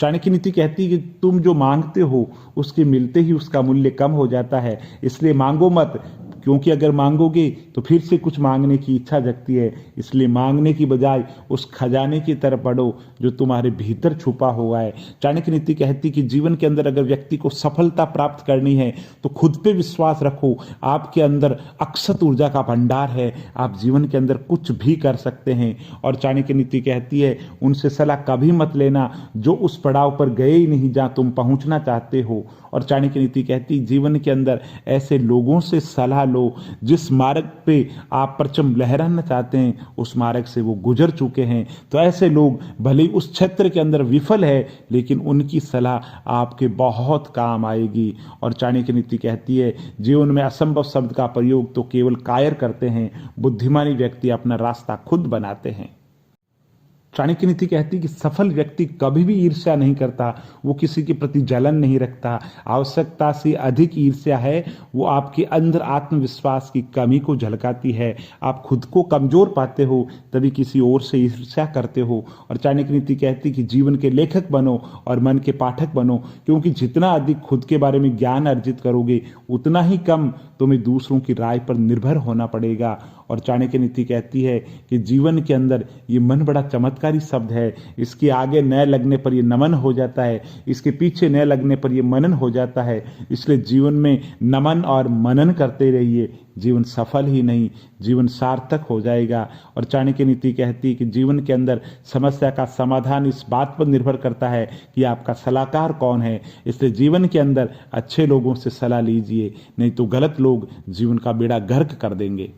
चाणक्य नीति कहती है कि तुम जो मांगते हो उसके मिलते ही उसका मूल्य कम हो जाता है, इसलिए मांगो मत, क्योंकि अगर मांगोगे तो फिर से कुछ मांगने की इच्छा जगती है। इसलिए मांगने की बजाय उस खजाने की तरफ बढ़ो जो तुम्हारे भीतर छुपा हुआ है। चाणक्य नीति कहती है कि जीवन के अंदर अगर व्यक्ति को सफलता प्राप्त करनी है तो खुद पे विश्वास रखो। आपके अंदर अक्षत ऊर्जा का भंडार है, आप जीवन के अंदर कुछ भी कर सकते हैं। और चाणक्य नीति कहती है उनसे सलाह कभी मत लेना जो उस पड़ाव पर गए ही नहीं जहां तुम पहुंचना चाहते हो। और चाणक्य नीति कहती जीवन के अंदर ऐसे लोगों से सलाह लो जिस मार्ग पे आप परचम लहराना चाहते हैं उस मार्ग से वो गुजर चुके हैं। तो ऐसे लोग भले उस क्षेत्र के अंदर विफल है लेकिन उनकी सलाह आपके बहुत काम आएगी। और चाणक्य नीति कहती है जीवन में असंभव शब्द का प्रयोग तो केवल कायर करते हैं, बुद्धिमानी व्यक्ति अपना रास्ता खुद बनाते हैं। चाणक्य नीति कहती है कि सफल व्यक्ति कभी भी ईर्ष्या नहीं करता, वो किसी के प्रति जलन नहीं रखता। आवश्यकता से अधिक ईर्ष्या है वो आपके अंदर आत्मविश्वास की कमी को झलकाती है। आप खुद को कमजोर पाते हो तभी किसी और से ईर्ष्या करते हो। और चाणक्य नीति कहती है कि जीवन के लेखक बनो और मन के पाठक बनो, क्योंकि जितना अधिक खुद के बारे में ज्ञान अर्जित करोगे उतना ही कम तुम्हें दूसरों की राय पर निर्भर होना पड़ेगा। और चाणक्य नीति कहती है कि जीवन के अंदर ये मन बड़ा चमत्कारी शब्द है, इसके आगे न लगने पर ये नमन हो जाता है, इसके पीछे न लगने पर ये मनन हो जाता है। इसलिए जीवन में नमन और मनन करते रहिए, जीवन सफल ही नहीं जीवन सार्थक हो जाएगा। और चाणक्य नीति कहती है कि जीवन के अंदर समस्या का समाधान इस बात पर निर्भर करता है कि आपका सलाहकार कौन है। इसलिए जीवन के अंदर अच्छे लोगों से सलाह लीजिए, नहीं तो गलत लोग जीवन का बेड़ा गर्क कर देंगे।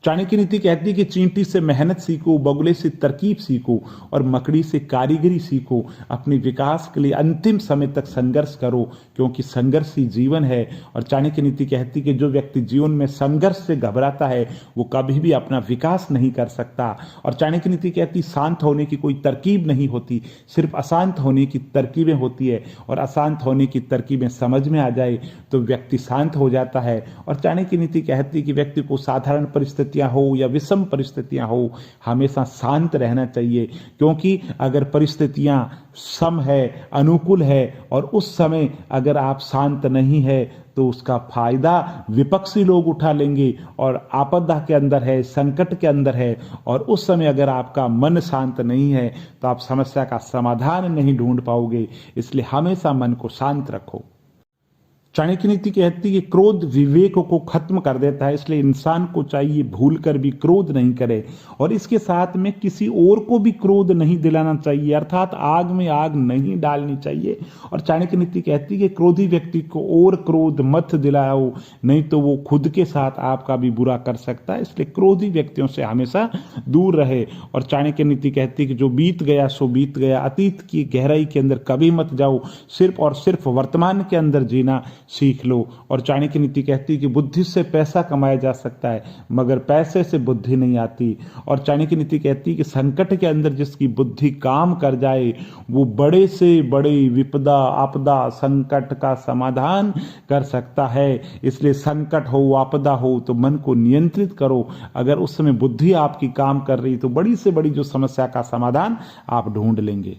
चाणक्य नीति कहती है कि चींटी से मेहनत सीखो, बगुले से तरकीब सीखो और मकड़ी से कारीगरी सीखो। अपने विकास के लिए अंतिम समय तक संघर्ष करो, क्योंकि संघर्ष ही जीवन है। और चाणक्य नीति कहती है कि जो व्यक्ति जीवन में संघर्ष से घबराता है वो कभी भी अपना विकास नहीं कर सकता। और चाणक्य नीति कहती है शांत होने की कोई तरकीब नहीं होती, सिर्फ अशांत होने की तरकीबें होती है। और अशांत होने की तरकीबें समझ में आ जाए तो व्यक्ति शांत हो जाता है। और चाणक्य नीति कहती है कि व्यक्ति को साधारण परिस्थिति हो या विषम परिस्थितियां हो हमेशा शांत रहना चाहिए, क्योंकि अगर परिस्थितियां सम है, अनुकूल है और उस समय अगर आप शांत नहीं है तो उसका फायदा विपक्षी लोग उठा लेंगे। और आपदा के अंदर है, संकट के अंदर है और उस समय अगर आपका मन शांत नहीं है तो आप समस्या का समाधान नहीं ढूंढ पाओगे। इसलिए हमेशा मन को शांत रखो। चाणक्य नीति कहती है कि क्रोध विवेक को खत्म कर देता है, इसलिए इंसान को चाहिए भूलकर भी क्रोध नहीं करे और इसके साथ में किसी और को भी क्रोध नहीं दिलाना चाहिए, अर्थात आग में आग नहीं डालनी चाहिए। और चाणक्य नीति कहती है कि क्रोधी व्यक्ति को और क्रोध मत दिलाओ, नहीं तो वो खुद के साथ आपका भी बुरा कर सकता है। इसलिए क्रोधी व्यक्तियों से हमेशा दूर रहे। और चाणक्य नीति कहती है कि जो बीत गया सो बीत गया, अतीत की गहराई के अंदर कभी मत जाओ, सिर्फ और सिर्फ वर्तमान के अंदर जीना सीख लो। और चाणक्य नीति कहती है कि बुद्धि से पैसा कमाया जा सकता है मगर पैसे से बुद्धि नहीं आती। और चाणक्य नीति कहती है कि संकट के अंदर जिसकी बुद्धि काम कर जाए वो बड़े से बड़े विपदा आपदा संकट का समाधान कर सकता है। इसलिए संकट हो आपदा हो तो मन को नियंत्रित करो, अगर उस समय बुद्धि आपकी काम कर रही तो बड़ी से बड़ी जो समस्या का समाधान आप ढूंढ लेंगे।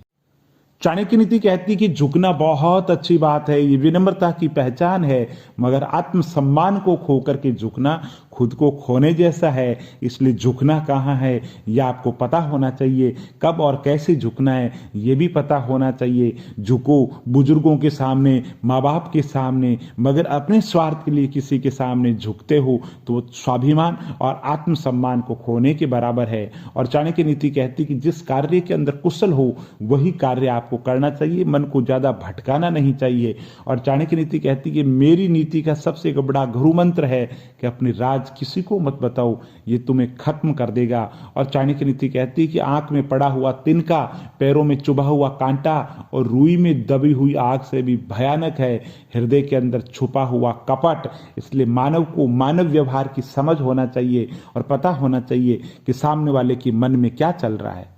चाणक्य नीति कहती है कि झुकना बहुत अच्छी बात है, ये विनम्रता की पहचान है, मगर आत्मसम्मान को खोकर के झुकना खुद को खोने जैसा है। इसलिए झुकना कहाँ है यह आपको पता होना चाहिए, कब और कैसे झुकना है ये भी पता होना चाहिए। झुको बुजुर्गों के सामने, माँ बाप के सामने, मगर अपने स्वार्थ के लिए किसी के सामने झुकते हो तो स्वाभिमान और आत्मसम्मान को खोने के बराबर है। और चाणक्य नीति कहती कि जिस कार्य के अंदर कुशल हो वही कार्य आपको करना चाहिए, मन को ज्यादा भटकाना नहीं चाहिए। और चाणक्य नीति कहती कि मेरी नीति का सबसे बड़ा गुरु मंत्र है कि अपनी राज किसी को मत बताओ, ये तुम्हें खत्म कर देगा। और चाणक्य नीति कहती है कि आंख में पड़ा हुआ तिनका, पैरों में चुभा हुआ कांटा और रुई में दबी हुई आग से भी भयानक है हृदय के अंदर छुपा हुआ कपट। इसलिए मानव को मानव व्यवहार की समझ होना चाहिए और पता होना चाहिए कि सामने वाले के मन में क्या चल रहा है।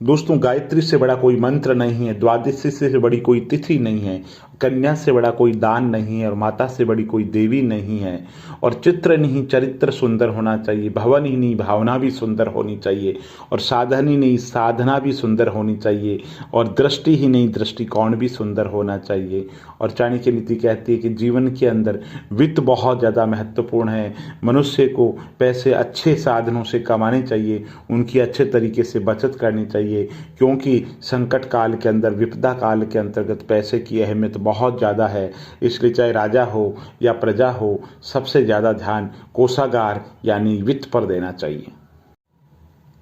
दोस्तों, गायत्री से बड़ा कोई मंत्र नहीं है, द्वादशी से बड़ी कोई तिथि नहीं है, कन्या से बड़ा कोई दान नहीं है और माता से बड़ी कोई देवी नहीं है। और चित्र नहीं चरित्र सुंदर होना चाहिए, भवन ही नहीं भावना भी सुंदर होनी चाहिए, और साधन ही नहीं साधना भी सुंदर होनी चाहिए, और दृष्टि ही नहीं दृष्टिकोण भी सुंदर होना चाहिए। और चाणक्य नीति कहती है कि जीवन के अंदर वित्त बहुत ज़्यादा महत्वपूर्ण है। मनुष्य को पैसे अच्छे साधनों से कमाने चाहिए, उनकी अच्छे तरीके से बचत करनी चाहिए, क्योंकि संकट काल के अंदर विपदा काल के अंतर्गत पैसे की अहमियत बहुत ज़्यादा है। इसलिए चाहे राजा हो या प्रजा हो, सबसे ज़्यादा ध्यान कोषागार यानी वित्त पर देना चाहिए।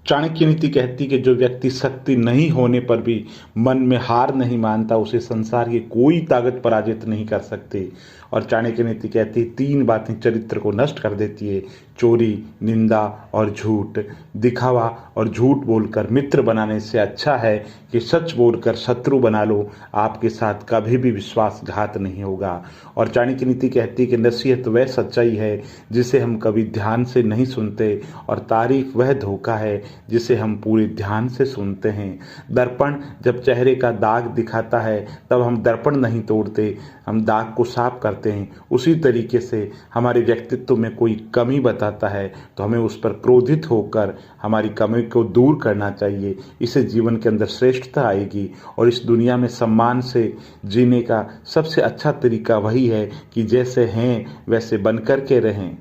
चाणक्य नीति कहती कि जो व्यक्ति शक्ति नहीं होने पर भी मन में हार नहीं मानता, उसे संसार की कोई ताकत पराजित नहीं कर सकती। और चाणक्य नीति कहती है 3 बातें चरित्र को नष्ट कर देती है: चोरी, निंदा और झूठ। दिखावा और झूठ बोलकर मित्र बनाने से अच्छा है कि सच बोलकर शत्रु बना लो, आपके साथ कभी भी विश्वासघात नहीं होगा। और चाणक्य नीति कहती है कि नसीहत वह सच्चाई है जिसे हम कभी ध्यान से नहीं सुनते, और तारीफ वह धोखा है जिसे हम पूरे ध्यान से सुनते हैं। दर्पण जब चेहरे का दाग दिखाता है तब हम दर्पण नहीं तोड़ते, हम दाग को साफ करते हैं। उसी तरीके से हमारे व्यक्तित्व में कोई कमी बताता है तो हमें उस पर क्रोधित होकर हमारी कमी को दूर करना चाहिए। इससे जीवन के अंदर श्रेष्ठता आएगी, और इस दुनिया में सम्मान से जीने का सबसे अच्छा तरीका वही है कि जैसे हैं वैसे बनकर के रहें।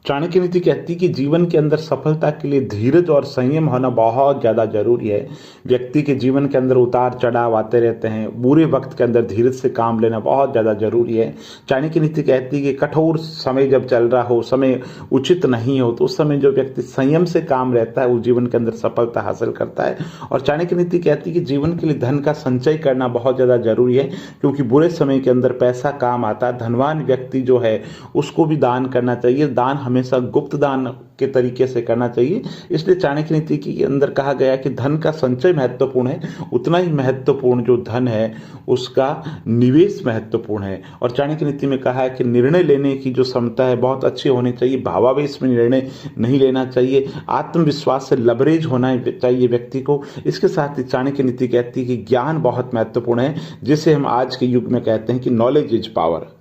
चाणक्य नीति कहती है कि जीवन के अंदर सफलता के लिए धीरज और संयम होना बहुत ज़्यादा जरूरी है। व्यक्ति के जीवन के अंदर उतार चढ़ाव आते रहते हैं, बुरे वक्त के अंदर धीरज से काम लेना बहुत ज़्यादा जरूरी है। चाणक्य नीति कहती है कि कठोर समय जब चल रहा हो, समय उचित नहीं हो, तो उस समय जो व्यक्ति संयम से काम रहता है वो जीवन के अंदर सफलता हासिल करता है। और चाणक्य नीति कहती है कि जीवन के लिए धन का संचय करना बहुत ज़्यादा जरूरी है, क्योंकि बुरे समय के अंदर पैसा काम आता है। धनवान व्यक्ति जो है उसको भी दान करना चाहिए। दान हमेशा गुप्त दान के तरीके से करना चाहिए। इसलिए चाणक्य नीति के अंदर कहा गया कि धन का संचय महत्वपूर्ण है, उतना ही महत्वपूर्ण जो धन है उसका निवेश महत्वपूर्ण है। और चाणक्य नीति में कहा है कि निर्णय लेने की जो क्षमता है बहुत अच्छी होनी चाहिए, भावावेश में निर्णय नहीं लेना चाहिए, आत्मविश्वास से लबरेज होना चाहिए व्यक्ति को। इसके साथ ही चाणक्य नीति कहती है कि ज्ञान बहुत महत्वपूर्ण है, जिसे हम आज के युग में कहते हैं कि नॉलेज इज पावर।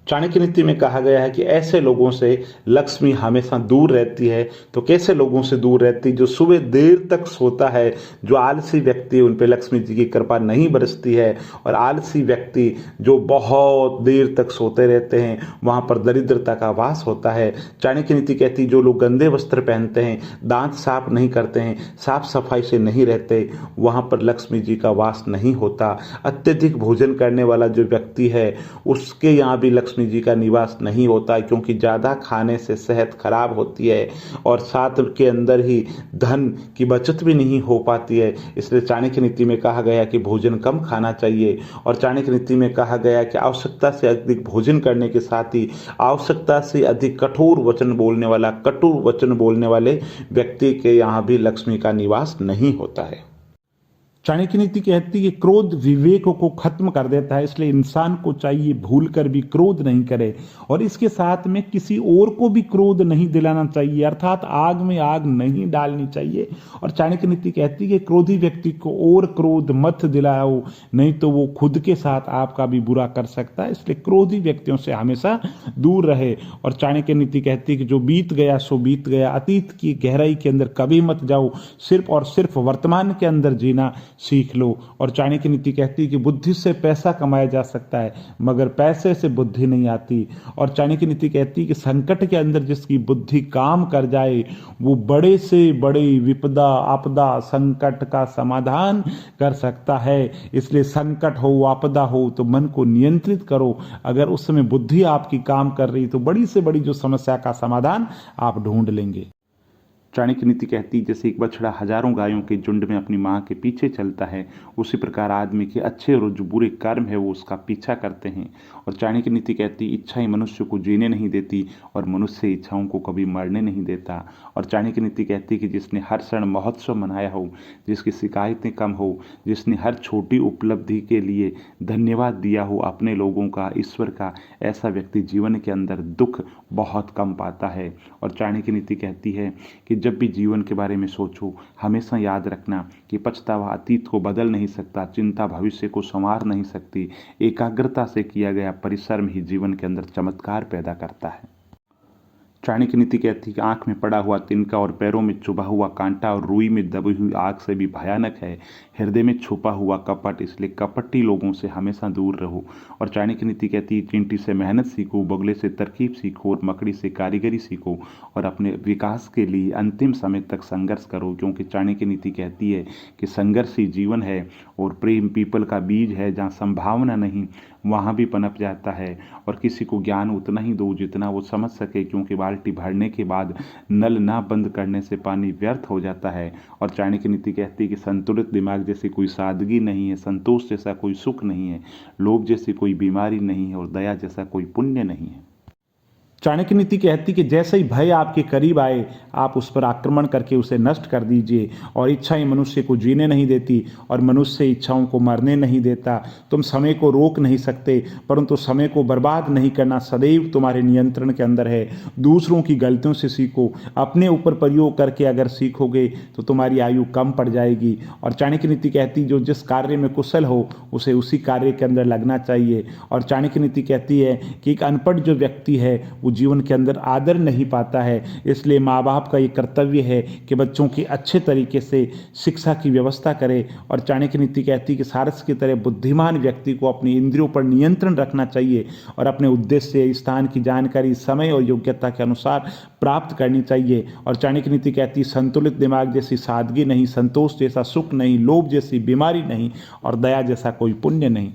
चाणक्य नीति में कहा गया है कि ऐसे लोगों से लक्ष्मी हमेशा दूर रहती है। तो कैसे लोगों से दूर रहती? जो सुबह देर तक सोता है, जो आलसी व्यक्ति, उन पे लक्ष्मी जी की कृपा नहीं बरसती है। और आलसी व्यक्ति जो बहुत देर तक सोते रहते हैं, वहाँ पर दरिद्रता का वास होता है। चाणक्य नीति कहती है जो लोग गंदे वस्त्र पहनते हैं, दांत साफ नहीं करते हैं, साफ सफाई से नहीं रहते, वहाँ पर लक्ष्मी जी का वास नहीं होता। अत्यधिक भोजन करने वाला जो व्यक्ति है उसके यहाँ भी लक्ष्मी जी का निवास नहीं होता, क्योंकि ज़्यादा खाने से सेहत खराब होती है और साथ के अंदर ही धन की बचत भी नहीं हो पाती है। इसलिए चाणक्य नीति में कहा गया कि भोजन कम खाना चाहिए। और चाणक्य नीति में कहा गया कि आवश्यकता से अधिक भोजन करने के साथ ही आवश्यकता से अधिक कठोर वचन बोलने वाला, कटु वचन बोलने वाले व्यक्ति के यहाँ भी लक्ष्मी का निवास नहीं होता है। चाणक्य नीति कहती है कि क्रोध विवेक को खत्म कर देता है, इसलिए इंसान को चाहिए भूल कर भी क्रोध नहीं करे, और इसके साथ में किसी और को भी क्रोध नहीं दिलाना चाहिए, अर्थात आग में आग नहीं डालनी चाहिए। और चाणक्य नीति कहती है कि क्रोधी व्यक्ति को और क्रोध मत दिलाओ, नहीं तो वो खुद के साथ आपका भी बुरा कर सकता है। इसलिए क्रोधी व्यक्तियों से हमेशा दूर रहे। और चाणक्य नीति कहती है कि जो बीत गया सो बीत गया, अतीत की गहराई के अंदर कभी मत जाओ, सिर्फ और सिर्फ वर्तमान के अंदर जीना सीख लो। और चाणक्य नीति कहती है कि बुद्धि से पैसा कमाया जा सकता है, मगर पैसे से बुद्धि नहीं आती। और चाणक्य नीति कहती है कि संकट के अंदर जिसकी बुद्धि काम कर जाए वो बड़े से बड़े विपदा आपदा संकट का समाधान कर सकता है। इसलिए संकट हो आपदा हो तो मन को नियंत्रित करो, अगर उस समय बुद्धि आपकी काम कर रही तो बड़ी से बड़ी जो समस्या का समाधान आप ढूंढ लेंगे। चाणक्य नीति कहती है जैसे एक बछड़ा हजारों गायों के झुंड में अपनी माँ के पीछे चलता है, उसी प्रकार आदमी के अच्छे और जो बुरे कर्म है वो उसका पीछा करते हैं। और चाणक्य नीति कहती है इच्छाएं मनुष्य को जीने नहीं देती और मनुष्य इच्छाओं को कभी मरने नहीं देता। और चाणक्य नीति कहती है कि जिसने हर क्षण महोत्सव मनाया हो, जिसकी शिकायतें कम हो, जिसने हर छोटी उपलब्धि के लिए धन्यवाद दिया हो अपने लोगों का, ईश्वर का, ऐसा व्यक्ति जीवन के अंदर दुख बहुत कम पाता है। और चाणक्य नीति कहती है कि जब भी जीवन के बारे में सोचो, हमेशा याद रखना कि पछतावा अतीत को बदल नहीं सकता, चिंता भविष्य को संवार नहीं सकती। एकाग्रता से किया गया परिश्रम ही जीवन के अंदर चमत्कार पैदा करता है। चाणक्य नीति कहती है कि आंख में पड़ा हुआ तिनका और पैरों में चुभा हुआ कांटा और रुई में दबी हुई आग से भी भयानक है हृदय में छुपा हुआ कपट, इसलिए कपटी लोगों से हमेशा दूर रहो। और चाणक्य नीति कहती है चींटी से मेहनत सीखो, बगुले से तरकीब सीखो और मकड़ी से कारीगरी सीखो और अपने विकास के लिए अंतिम समय तक संघर्ष करो, क्योंकि चाणक्य नीति कहती है कि संघर्ष ही जीवन है और प्रेम पीपल का बीज है, जहाँ संभावना नहीं वहाँ भी पनप जाता है। और किसी को ज्ञान उतना ही दो जितना वो समझ सके, क्योंकि बाल्टी भरने के बाद नल ना बंद करने से पानी व्यर्थ हो जाता है। और चाणक्य नीति कहती है कि संतुलित दिमाग जैसी कोई सादगी नहीं है, संतोष जैसा कोई सुख नहीं है, लोभ जैसी कोई बीमारी नहीं है और दया जैसा कोई पुण्य नहीं है। चाणक्य नीति कहती कि जैसे ही भय आपके करीब आए आप उस पर आक्रमण करके उसे नष्ट कर दीजिए। और इच्छाएं मनुष्य को जीने नहीं देती और मनुष्य इच्छाओं को मरने नहीं देता। तुम समय को रोक नहीं सकते, परंतु समय को बर्बाद नहीं करना सदैव तुम्हारे नियंत्रण के अंदर है। दूसरों की गलतियों से सीखो, अपने ऊपर प्रयोग करके अगर सीखोगे तो तुम्हारी आयु कम पड़ जाएगी। और चाणक्य नीति कहती जो जिस कार्य में कुशल हो उसे उसी कार्य के अंदर लगना चाहिए। और चाणक्य नीति कहती है कि एक अनपढ़ जो व्यक्ति है वो जीवन के अंदर आदर नहीं पाता है, इसलिए माँ बाप का ये कर्तव्य है कि बच्चों की अच्छे तरीके से शिक्षा की व्यवस्था करे। और चाणक्य नीति कहती है कि सारस की तरह बुद्धिमान व्यक्ति को अपनी इंद्रियों पर नियंत्रण रखना चाहिए और अपने उद्देश्य स्थान की जानकारी समय और योग्यता के अनुसार प्राप्त करनी चाहिए। और चाणक्य नीति कहती है संतुलित दिमाग जैसी सादगी नहीं, संतोष जैसा सुख नहीं, लोभ जैसी बीमारी नहीं और दया जैसा कोई पुण्य नहीं।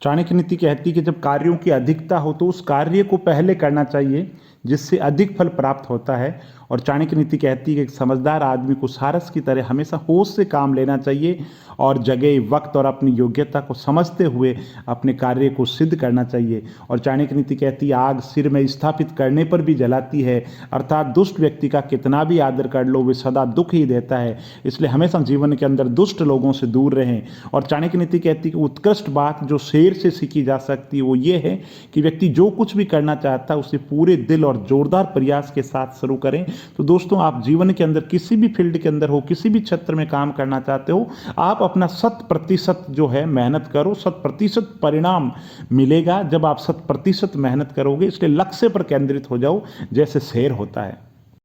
चाणक्य नीति कहती है कि जब कार्यों की अधिकता हो तो उस कार्य को पहले करना चाहिए जिससे अधिक फल प्राप्त होता है। और चाणक्य नीति कहती है कि एक समझदार आदमी को सारस की तरह हमेशा होश से काम लेना चाहिए और जगह वक्त और अपनी योग्यता को समझते हुए अपने कार्य को सिद्ध करना चाहिए। और चाणक्य नीति कहती है आग सिर में स्थापित करने पर भी जलाती है, अर्थात दुष्ट व्यक्ति का कितना भी आदर कर लो वे सदा दुख ही देता है, इसलिए हमेशा जीवन के अंदर दुष्ट लोगों से दूर रहें। और चाणक्य नीति कहती है कि उत्कृष्ट बात जो शेर से सीखी जा सकती है वो ये है कि व्यक्ति जो कुछ भी करना चाहता है उसे पूरे दिल और जोरदार प्रयास के साथ शुरू करें। तो दोस्तों आप जीवन के अंदर किसी भी फील्ड के अंदर हो, किसी भी क्षेत्र में काम करना चाहते हो, आप अपना 100% जो है मेहनत करो, 100% परिणाम मिलेगा जब आप 100% मेहनत करोगे। इसलिए लक्ष्य पर केंद्रित हो जाओ जैसे शेर होता है।